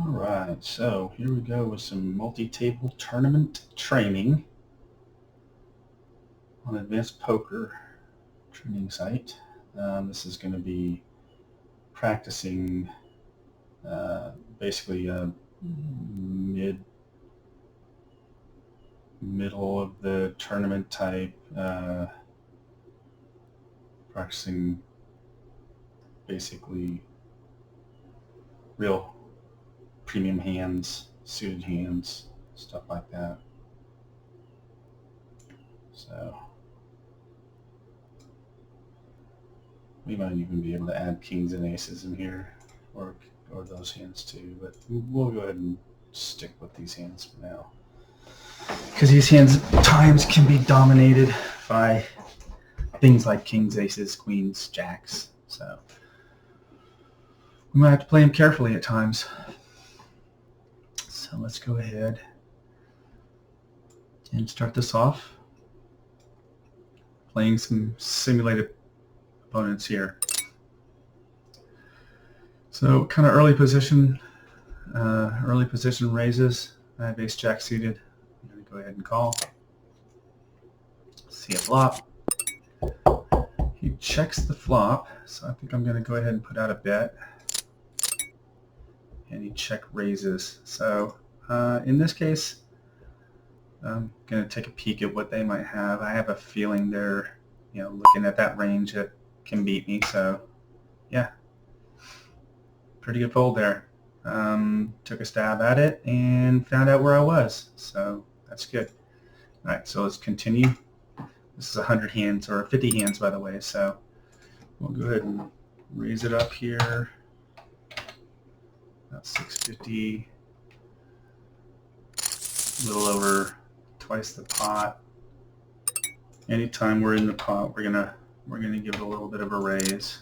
Alright, so here we go with some multi-table tournament training on Advanced Poker training site. This is going to be practicing basically middle of the tournament type, practicing basically real premium hands, suited hands, stuff like that. So we might even be able to add kings and aces in here, or those hands too, but we'll go ahead and stick with these hands for now, because these hands at times can be dominated by things like kings, aces, queens, jacks, so we might have to play them carefully at times. So let's go ahead and start this off playing some simulated opponents here. So kind of early position raises. I have ace jack suited. I'm going to go ahead and call. See a flop. He checks the flop, so I think I'm going to go ahead and put out a bet. And he check raises. So in this case, I'm going to take a peek at what they might have. I have a feeling they're, looking at that range that can beat me. So, yeah, pretty good fold there. Took a stab at it and found out where I was. So that's good. All right, so let's continue. This is 100 hands, or 50 hands, by the way. So we'll go ahead and raise it up here. About 650. A little over twice the pot. Anytime we're in the pot, we're gonna give it a little bit of a raise.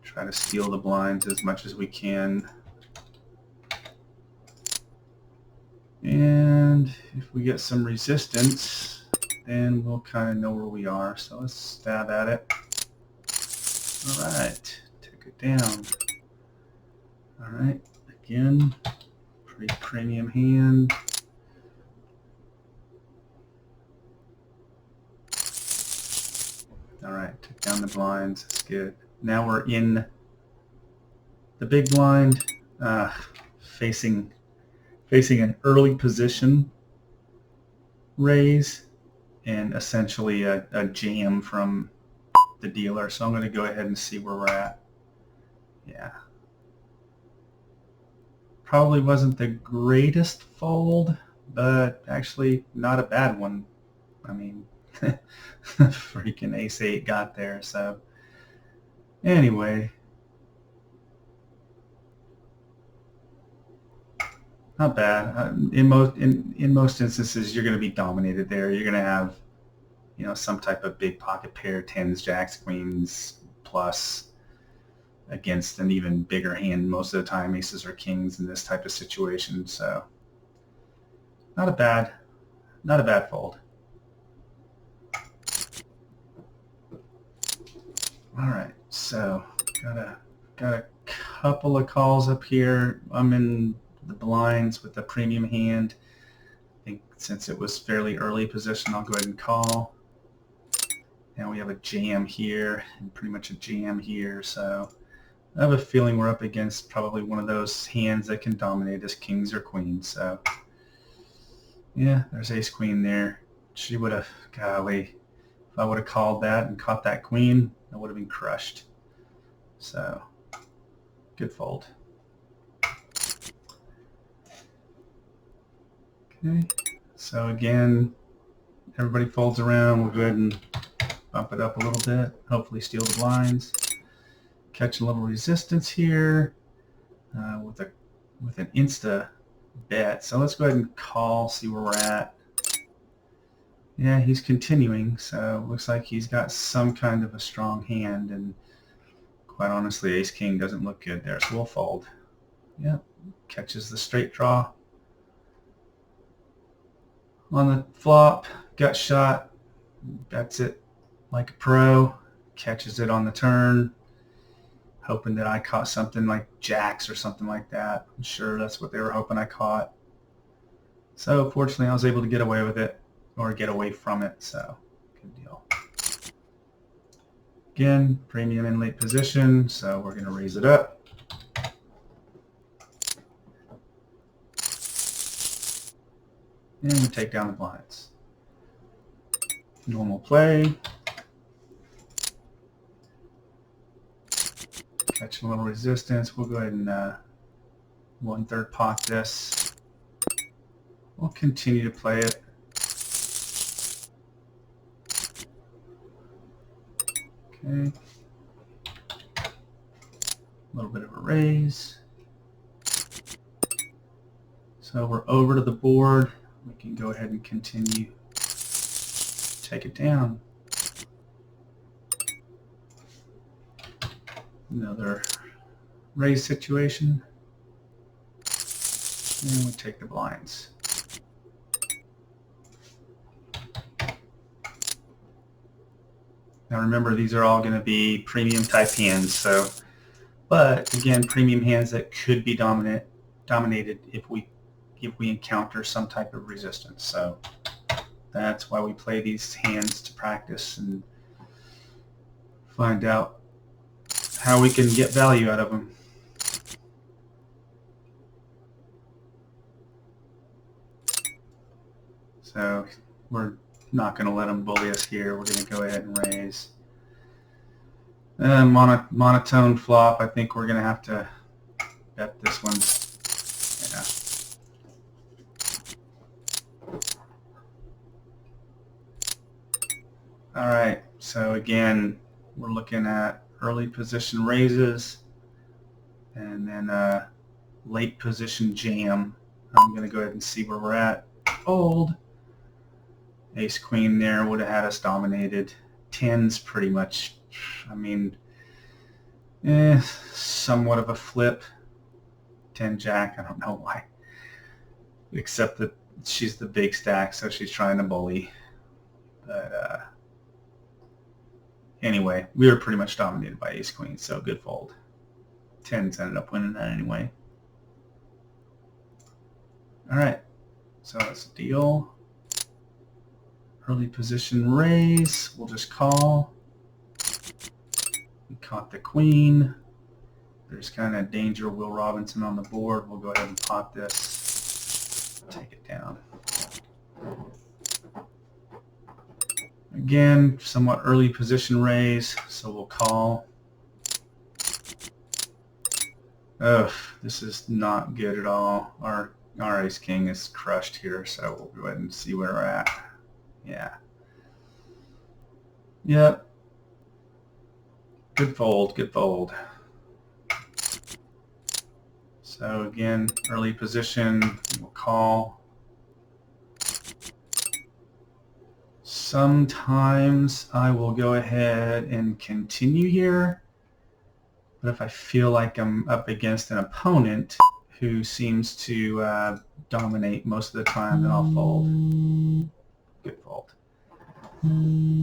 Try to steal the blinds as much as we can. And if we get some resistance, then we'll kind of know where we are. So let's stab at it. All right, take it down. All right, again, pretty premium hand. All right, took down the blinds, that's good. Now we're in the big blind, facing an early position raise and essentially a jam from the dealer. So I'm going to go ahead and see where we're at. Yeah. Probably wasn't the greatest fold, but actually not a bad one. I mean, freaking ace-8 got there. So anyway, not bad. In most instances, you're going to be dominated there. You're going to have, some type of big pocket pair, tens, jacks, queens, plus against an even bigger hand. Most of the time, aces or kings in this type of situation. So not a bad fold. All right, so got a couple of calls up here. I'm in the blinds with the premium hand. I think since it was fairly early position, I'll go ahead and call. Now we have a jam here and pretty much a jam here. So I have a feeling we're up against probably one of those hands that can dominate as kings or queens. So yeah, there's ace queen there. She would have, golly, if I would have called that and caught that queen, I would have been crushed. So good fold. Okay, so again, everybody folds around. We'll go ahead and bump it up a little bit, hopefully steal the blinds. Catch a little resistance here with an insta bet. So let's go ahead and call, see where we're at. Yeah, he's continuing, so looks like he's got some kind of a strong hand, and quite honestly, ace-king doesn't look good there, so we'll fold. Yeah, catches the straight draw. On the flop, gut shot, bets it like a pro, catches it on the turn. hoping that I caught something like jacks or something like that. I'm sure that's what they were hoping I caught. So fortunately, I was able to get away with it, or get away from it, so good deal. Again, premium in late position, so we're going to raise it up. And we take down the blinds. Normal play. Catch a little resistance. We'll go ahead and 1/3 pot this. We'll continue to play it. Okay. A little bit of a raise. So we're over to the board. We can go ahead and continue. Take it down. Another raise situation. And we take the blinds. Now remember, these are all going to be premium type hands. So, but again, premium hands that could be dominated if we encounter some type of resistance. So that's why we play these hands, to practice and find out how we can get value out of them. So we're not going to let them bully us here. We're going to go ahead and raise. Monotone flop. I think we're going to have to bet this one. Yeah. All right. So again, we're looking at early position raises and then late position jam. I'm going to go ahead and see where we're at. Fold. Ace queen there would have had us dominated. Tens pretty much, I mean, somewhat of a flip. 10 jack, I don't know why. Except that she's the big stack, so she's trying to bully. But anyway, we were pretty much dominated by ace queen, so good fold. Tens ended up winning that anyway. All right, so that's a deal. Early position raise, we'll just call. We caught the queen. There's kind of danger Will Robinson on the board. We'll go ahead and pot this. Take it down. Again, somewhat early position raise, so we'll call. Ugh, this is not good at all. Our ace king is crushed here, so we'll go ahead and see where we're at. Yeah. Yep. Good fold, good fold. So again, early position, we'll call. Sometimes I will go ahead and continue here, but if I feel like I'm up against an opponent who seems to dominate most of the time, then I'll fold. Good fold.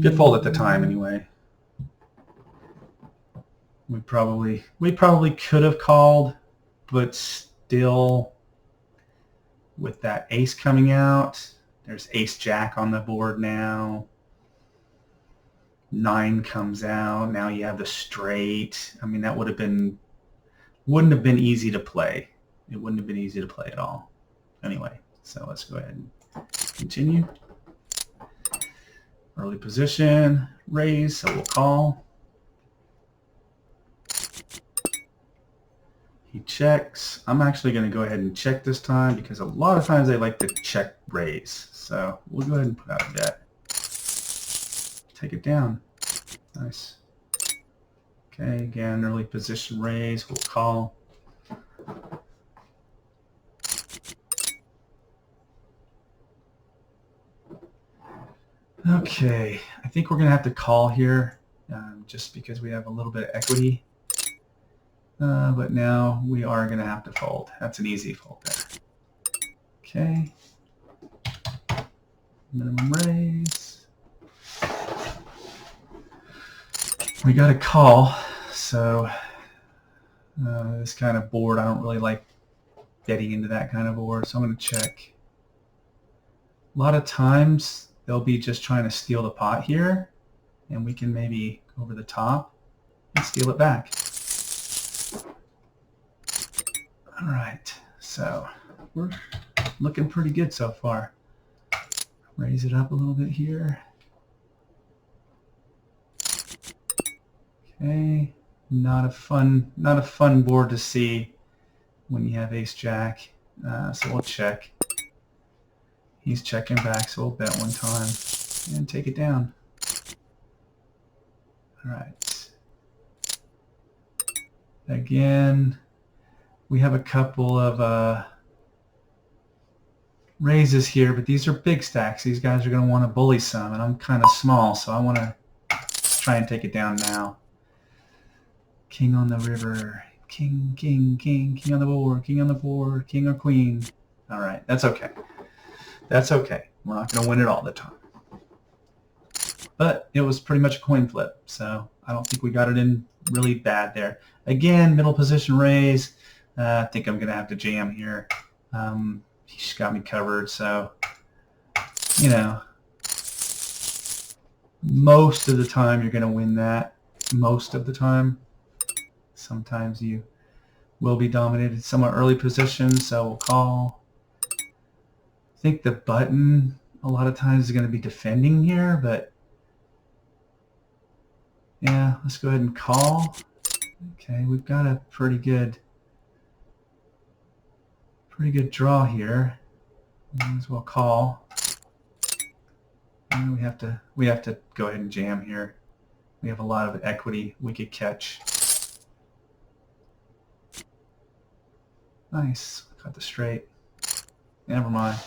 Good fold at the time anyway. We probably could have called, but still with that ace coming out, there's ace jack on the board now. 9 comes out. Now you have the straight. I mean, that wouldn't have been easy to play. It wouldn't have been easy to play at all. Anyway, so let's go ahead and continue. Early position, raise, so we'll call. He checks. I'm actually going to go ahead and check this time because a lot of times they like to check raise. So we'll go ahead and put out a bet. Take it down. Nice. Okay, again, early position raise, we'll call. Okay, I think we're going to have to call here just because we have a little bit of equity. But now we are going to have to fold. That's an easy fold there. Okay. Minimum raise. We got a call, so This kind of board, I don't really like getting into that kind of board, so I'm going to check. A lot of times they'll be just trying to steal the pot here, and we can maybe go over the top and steal it back. All right, so we're looking pretty good so far. Raise it up a little bit here. Okay, not a fun board to see when you have ace jack. So we'll check. He's checking back, so we'll bet one time and take it down. All right. Again, we have a couple of raises here, but these are big stacks. These guys are going to want to bully some, and I'm kind of small, so I want to try and take it down now. King on the river. King, king, king, king on the board, king on the board, king or queen. All right, that's okay. That's okay. We're not going to win it all the time. But it was pretty much a coin flip, so I don't think we got it in really bad there. Again, middle position raise. I think I'm going to have to jam here. He's got me covered, so, you know, most of the time you're going to win that. Most of the time. Sometimes you will be dominated somewhat early position, so we'll call. I think the button a lot of times is going to be defending here, but yeah, let's go ahead and call. Okay, we've got a pretty good draw here. Might as well call. And we have to go ahead and jam here. We have a lot of equity we could catch. Nice, got the straight. Never mind.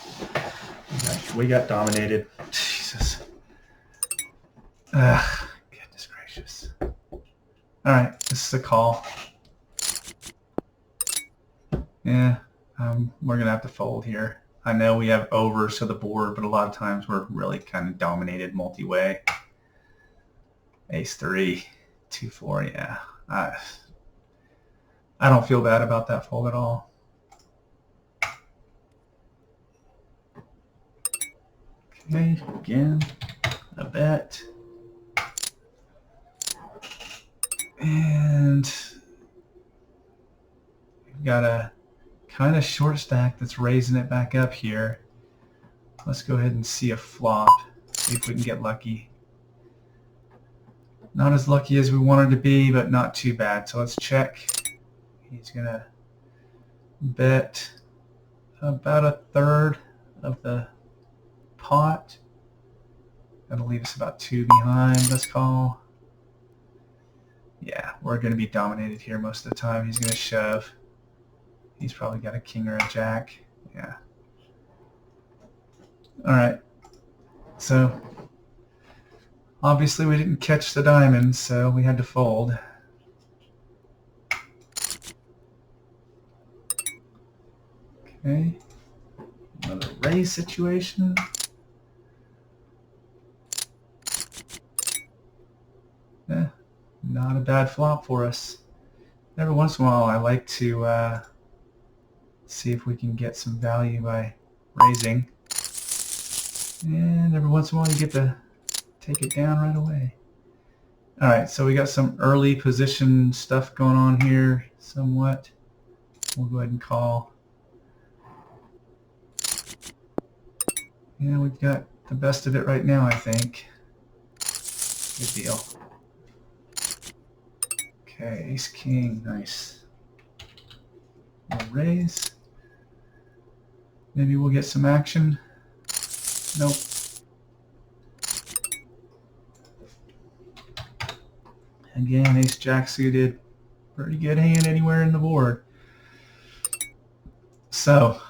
We got dominated. Jesus. Goodness gracious. All right, this is a call. Yeah, we're gonna have to fold here. I know we have overs to the board, but a lot of times we're really kind of dominated multi-way. Ace 3, 2, 4, yeah. I don't feel bad about that fold at all. Okay, again, a bet. And we've got a kind of short stack that's raising it back up here. Let's go ahead and see a flop, see if we can get lucky. Not as lucky as we wanted to be, but not too bad. So let's check. He's going to bet about a third of the pot. That'll leave us about 2 behind. Let's call. Yeah, we're going to be dominated here most of the time. He's going to shove. He's probably got a king or a jack. Yeah. All right. So obviously we didn't catch the diamonds, so we had to fold. Okay. Another raise situation. Yeah, not a bad flop for us. Every once in a while I like to see if we can get some value by raising. And every once in a while you get to take it down right away. All right, so we got some early position stuff going on here somewhat. We'll go ahead and call. Yeah, we've got the best of it right now, I think. Good deal. Okay, ace king, nice. We'll raise. Maybe we'll get some action. Nope. Again, ace jack suited. Pretty good hand anywhere in the board. So,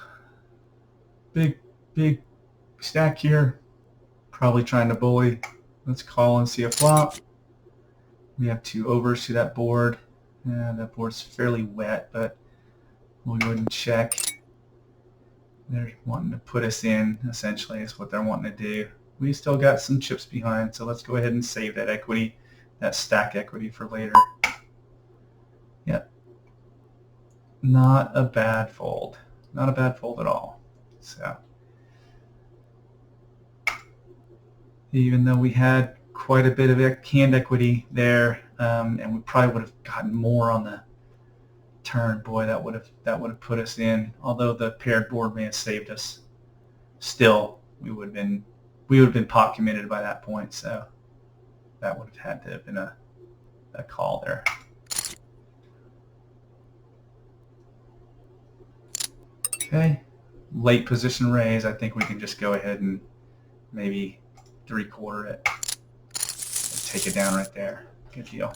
big stack here. Probably trying to bully. Let's call and see a flop. We have 2 overs to that board. Yeah, that board's fairly wet, but we'll go ahead and check. They're wanting to put us in, essentially, is what they're wanting to do. We still got some chips behind, so let's go ahead and save that equity, that stack equity for later. Yep. not a bad fold. Not a bad fold at all. So even though we had quite a bit of hand equity there, and we probably would have gotten more on the turn, boy, that would have put us in. Although the paired board may have saved us, still we would have been pot committed by that point. So that would have had to have been a call there. Okay, late position raise. I think we can just go ahead and maybe 3/4 it. Take it down right there. Good deal.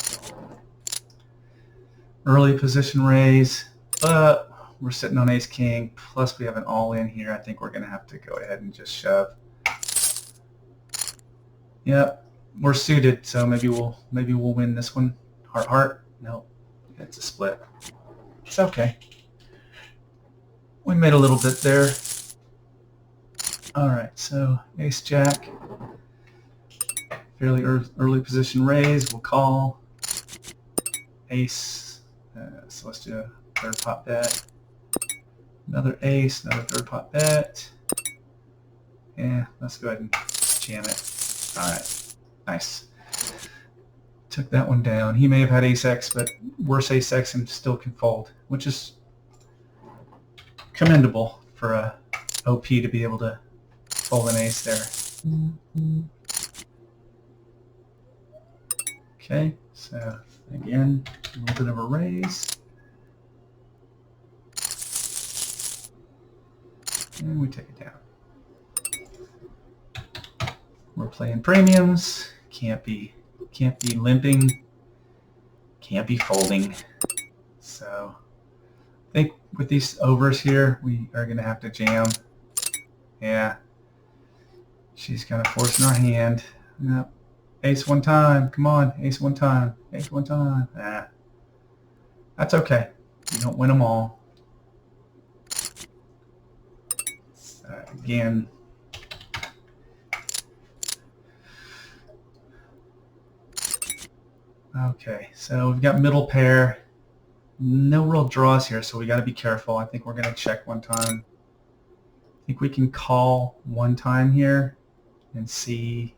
Early position raise, but we're sitting on ace king, plus we have an all in here. I think we're going to have to go ahead and just shove. Yep, we're suited, so maybe we'll win this one. Heart, heart. No, it's a split. It's okay. We made a little bit there. All right, so ace jack. Fairly early position raise. We'll call. Ace. So let's do a third pot bet. Another ace, another third pot bet. Yeah, let's go ahead and jam it. All right, nice. Took that one down. He may have had ace X, but worse ace X and still can fold, which is commendable for a OP to be able to fold an ace there. Okay, so again, a little bit of a raise. And we take it down. We're playing premiums. Can't be limping. Can't be folding. So I think with these overs here, we are going to have to jam. Yeah. She's kind of forcing our hand. Yep. Ace one time. Come on. Ace one time. Ace one time. Ah. That's okay. You don't win them all. Again. Okay, so we've got middle pair. No real draws here, so we got to be careful. I think we're going to check one time. I think we can call one time here and see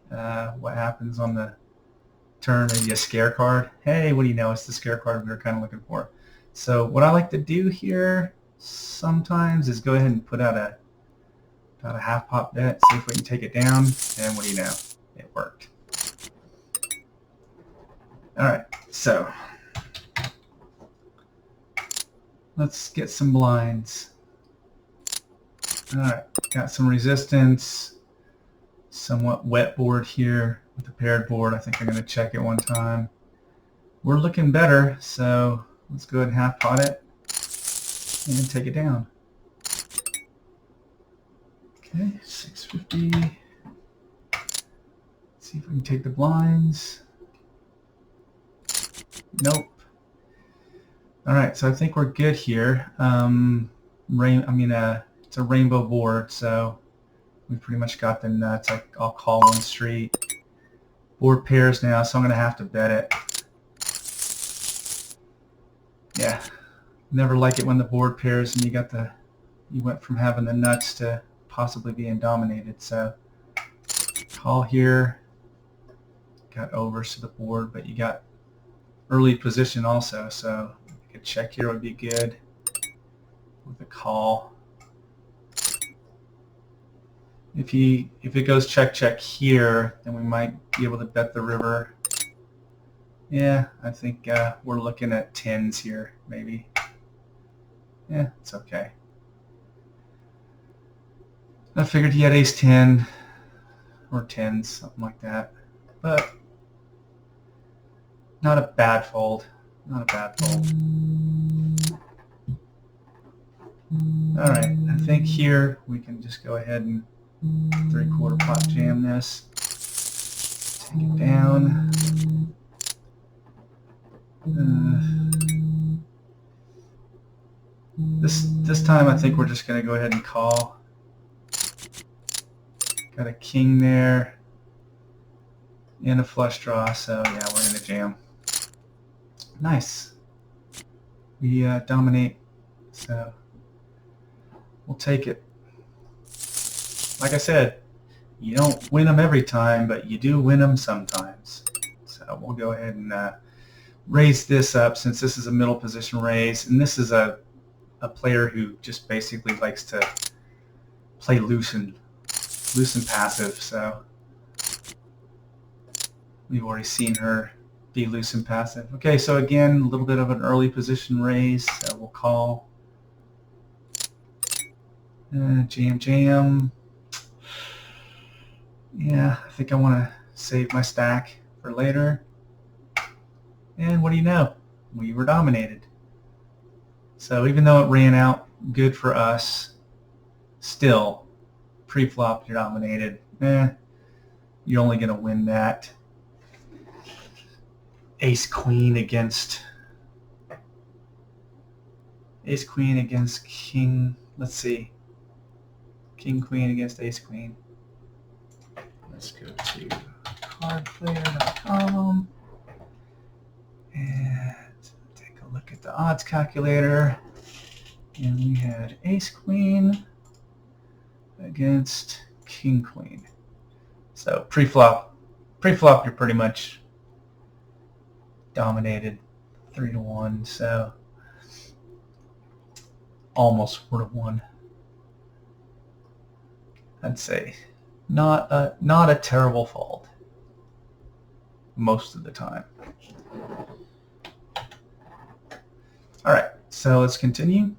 what happens on the turn. Maybe a scare card. Hey, what do you know? It's the scare card we were kind of looking for. So what I like to do here sometimes is go ahead and put out about a half pot bet, see if we can take it down, and what do you know? It worked. All right, so let's get some blinds. All right, got some resistance, somewhat wet board here with the paired board. I think I'm going to check it one time. We're looking better, so let's go ahead and half pot it and take it down. Okay, 650. Let's see if we can take the blinds. Nope. All right, so I think we're good here. It's a rainbow board, so we pretty much got the nuts. I'll call one street. Board pairs now, so I'm going to have to bet it. Yeah, never like it when the board pairs and you went from having the nuts to possibly being dominated. So call here. Got overs to the board, but you got early position also, so a check here would be good with a call. If it goes check check here, then we might be able to bet the river. Yeah, I think we're looking at tens here, maybe. Yeah, it's okay. I figured he had ace 10 or tens, something like that, but not a bad fold. Not a bad fold. All right, I think here we can just go ahead and 3/4 pot jam this. Take it down. This time I think we're just going to go ahead and call. Got a king there and a flush draw, so yeah, we're going to jam. Nice. We dominate So we'll take it. Like I said, you don't win them every time, but you do win them sometimes. So we'll go ahead and raise this up since this is a middle position raise, and this is a player who just basically likes to play loose and passive. So we've already seen her be loose and passive. Okay, so again, a little bit of an early position raise. So we'll call. Jam. Yeah, I think I want to save my stack for later. And what do you know? We were dominated. So even though it ran out good for us, still, pre-flop, you're dominated. You're only going to win that. Ace-queen against king. Let's see. King-queen against ace-queen. Let's go to cardplayer.com and take a look at the odds calculator. And we had ace-queen against king-queen. So pre-flop, you're pretty much dominated 3-1. So almost 4-1. I'd say not a terrible fold most of the time. All right, so let's continue.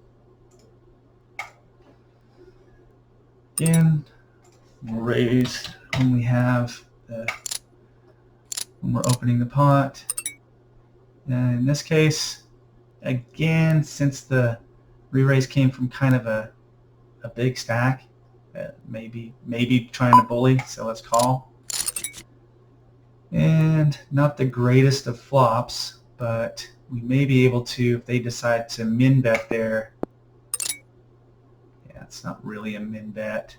Again, we'll raise when we have when we're opening the pot. And in this case, again, since the re-raise came from kind of a big stack, maybe trying to bully, so let's call. And not the greatest of flops, but we may be able to, if they decide to min bet there. Yeah, it's not really a min bet.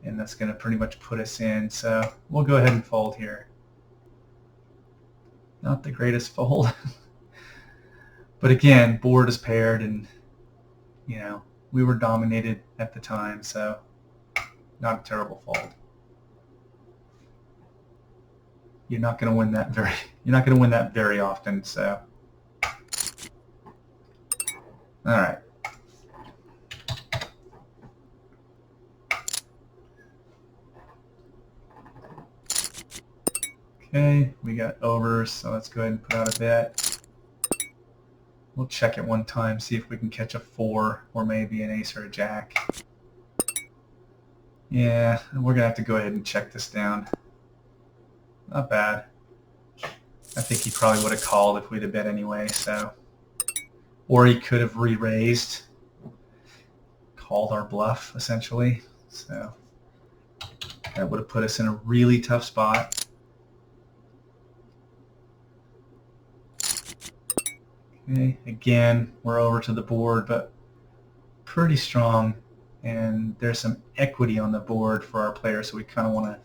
And that's going to pretty much put us in, so we'll go ahead and fold here. Not the greatest fold. But again, board is paired, and you know, we were dominated at the time, so not a terrible fold. You're not going to win that very often, so. All right. Okay, we got overs, so let's go ahead and put out a bet. We'll check it one time, see if we can catch a 4 or maybe an ace or a jack. Yeah, we're going to have to go ahead and check this down. Not bad. I think he probably would have called if we'd have bet anyway, so. Or he could have re-raised, called our bluff, essentially. So that would have put us in a really tough spot. Okay, again, we're over to the board, but pretty strong, and there's some equity on the board for our player, so we kind of want to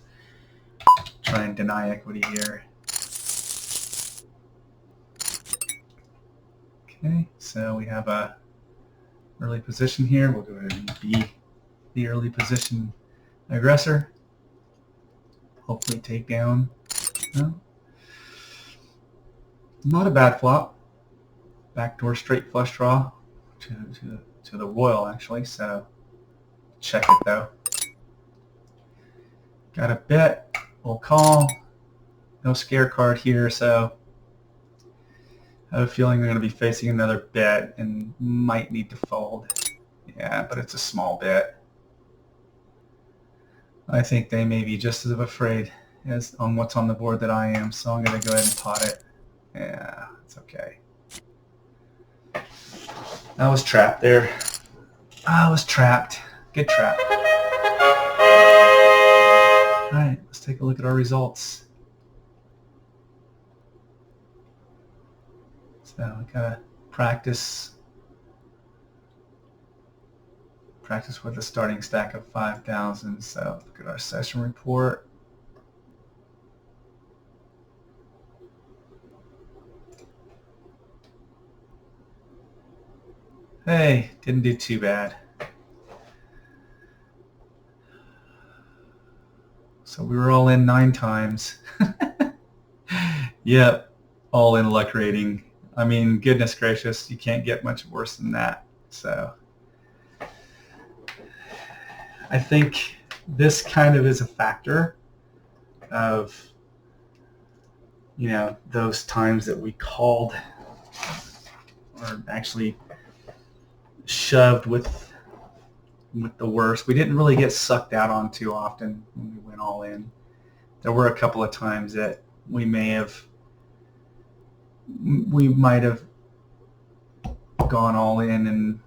try and deny equity here. Okay, so we have a early position here. We'll go ahead and be the early position aggressor. Hopefully take down. No. Not a bad flop. Backdoor straight flush draw to the royal, actually, so check it though. Got a bet, we'll call. No scare card here, so I have a feeling they're going to be facing another bet and might need to fold. Yeah, but it's a small bet. I think they may be just as afraid as on what's on the board that I am, so I'm going to go ahead and pot it. Yeah, it's okay. I was trapped there. I was trapped. Good trap. All right, let's take a look at our results. So we gotta practice with a starting stack of 5,000. So look at our session report. Hey, didn't do too bad. So we were all in 9 times. Yep, all in luck rating. I mean, goodness gracious, you can't get much worse than that. So I think this kind of is a factor of, those times that we called or actually shoved with the worst. We didn't really get sucked out on too often when we went all in. There were a couple of times that we might have gone all in and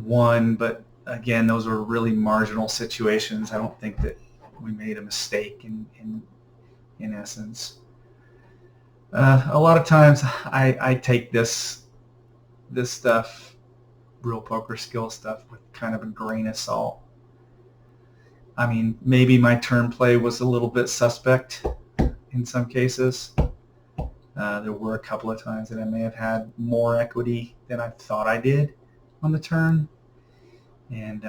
won, but again, those were really marginal situations. I don't think that we made a mistake in essence. A lot of times I take this stuff, real poker skill stuff, with kind of a grain of salt. I mean, maybe my turn play was a little bit suspect in some cases. There were a couple of times that I may have had more equity than I thought I did on the turn, and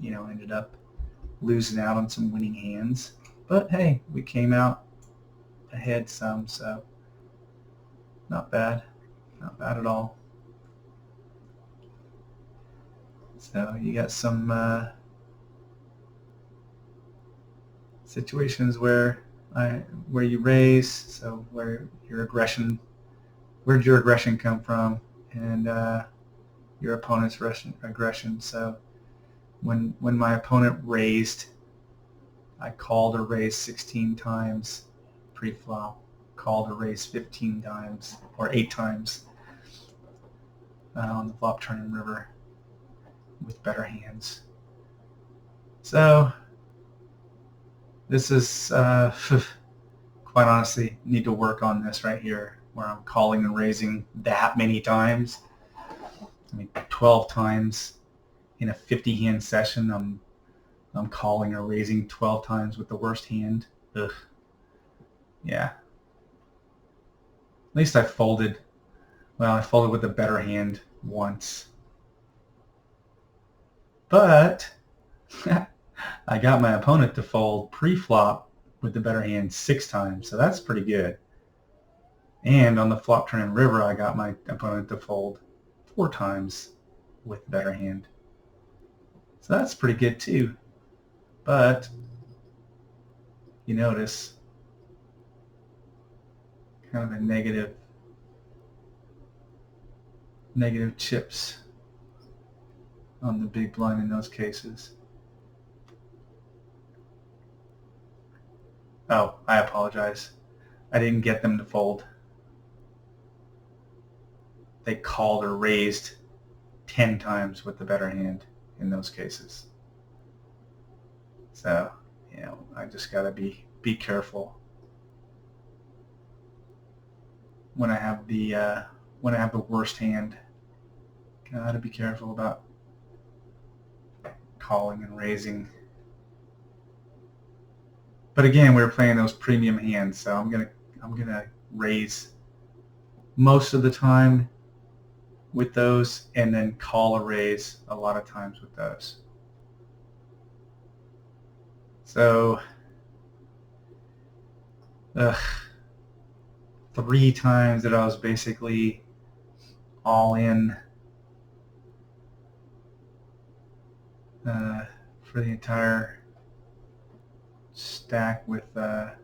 ended up losing out on some winning hands. But hey, we came out ahead some, so not bad at all. So you got some situations where you raise, so where'd your aggression come from, and your opponent's aggression. So when my opponent raised, I called or raised 16 times pre-flop, called or raised 15 times or 8 times on the flop, turn, and river with better hands. So this is quite honestly, need to work on this right here, where I'm calling and raising that many times. I mean, 12 times in a 50-hand session, I'm calling or raising 12 times with the worst hand. Ugh. Yeah. At least I folded with a better hand once. But I got my opponent to fold pre-flop with the better hand 6 times, so that's pretty good. And on the flop, turn, and river, I got my opponent to fold 4 times with the better hand. So that's pretty good too. But you notice kind of a negative chips on the big blind in those cases. Oh, I apologize. I didn't get them to fold. They called or raised 10 times with the better hand in those cases. So, I just got to be careful when I have the worst hand. Got to be careful about calling and raising. But again, we were playing those premium hands, so I'm gonna raise most of the time with those, and then call or raise a lot of times with those. So, 3 times that I was basically all in for the entire stack with not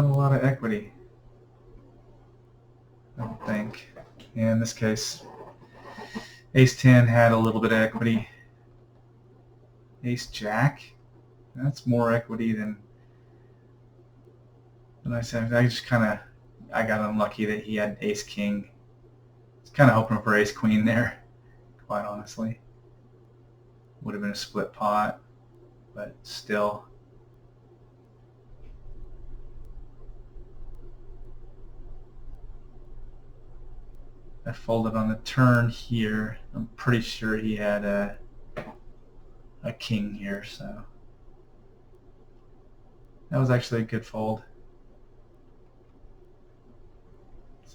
a lot of equity, I don't think. And in this case, Ace 10 had a little bit of equity. Ace Jack, that's more equity than I said. I got unlucky that he had Ace King. I was kind of hoping for Ace Queen there, quite honestly. Would have been a split pot, but still. I folded on the turn here. I'm pretty sure he had a king here, so that was actually a good fold.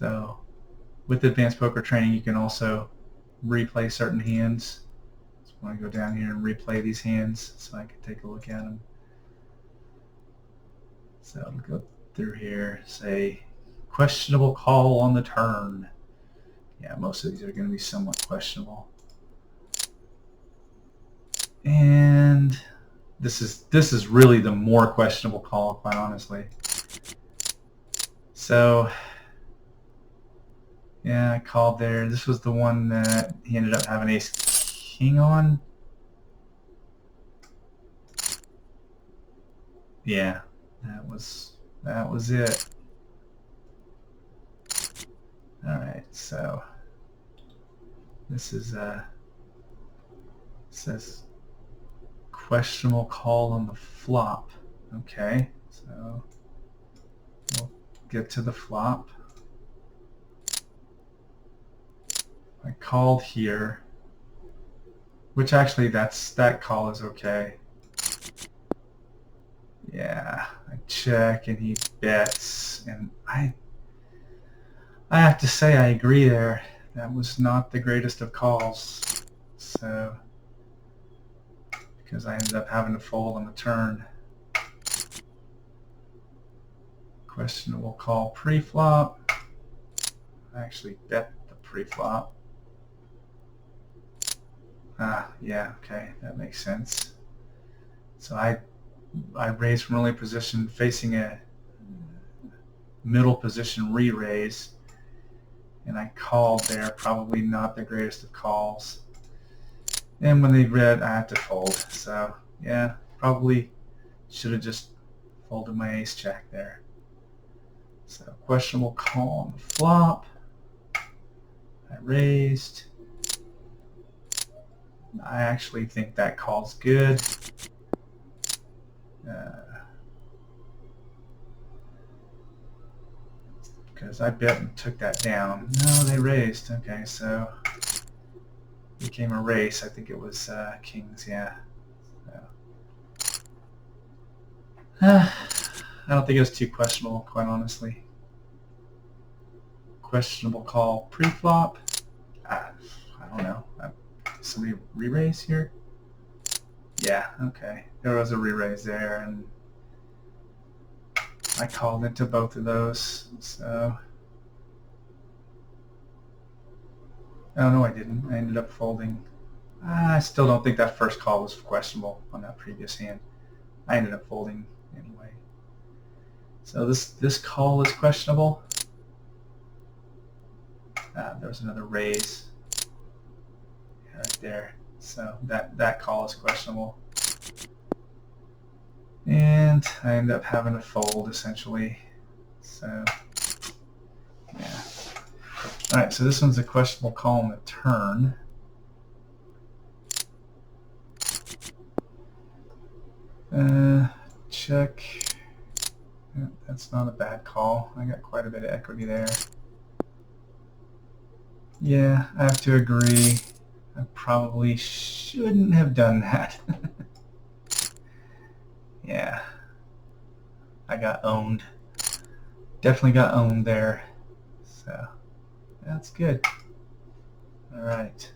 So with advanced poker training, you can also replay certain hands. So I want to go down here and replay these hands so I can take a look at them. So I'll go through here, say questionable call on the turn. Yeah, most of these are going to be somewhat questionable. And this is really the more questionable call, quite honestly. So yeah, I called there. This was the one that he ended up having ace king on. Yeah, that was it. All right, so this is says questionable call on the flop. Okay, so we'll get to the flop. I called here, which actually that call is okay. Yeah, I check and he bets, and I have to say I agree there. That was not the greatest of calls. So because I ended up having to fold on the turn. Questionable call pre-flop. I actually bet the pre-flop. Yeah, okay, that makes sense. So I raised from early position facing a middle position re-raise, and I called there, probably not the greatest of calls. And when they read, I had to fold. So yeah, probably should have just folded my ace jack there. So questionable call on the flop. I raised. I actually think that call's good. Because I bet and took that down. No, they raised. Okay, so it became a race. I think it was kings, yeah. So. I don't think it was too questionable, quite honestly. Questionable call pre-flop. I don't know. Somebody re-raise here? Yeah, okay. There was a re-raise there, and I called into both of those, so... Oh, no, I didn't. I ended up folding. I still don't think that first call was questionable on that previous hand. I ended up folding anyway. So this call is questionable. There was another raise right there. So that call is questionable. And I end up having to fold, essentially. So, yeah. All right, so this one's a questionable call on the turn. Check. That's not a bad call. I got quite a bit of equity there. Yeah, I have to agree. I probably shouldn't have done that. Yeah. I got owned. Definitely got owned there. So, that's good. All right.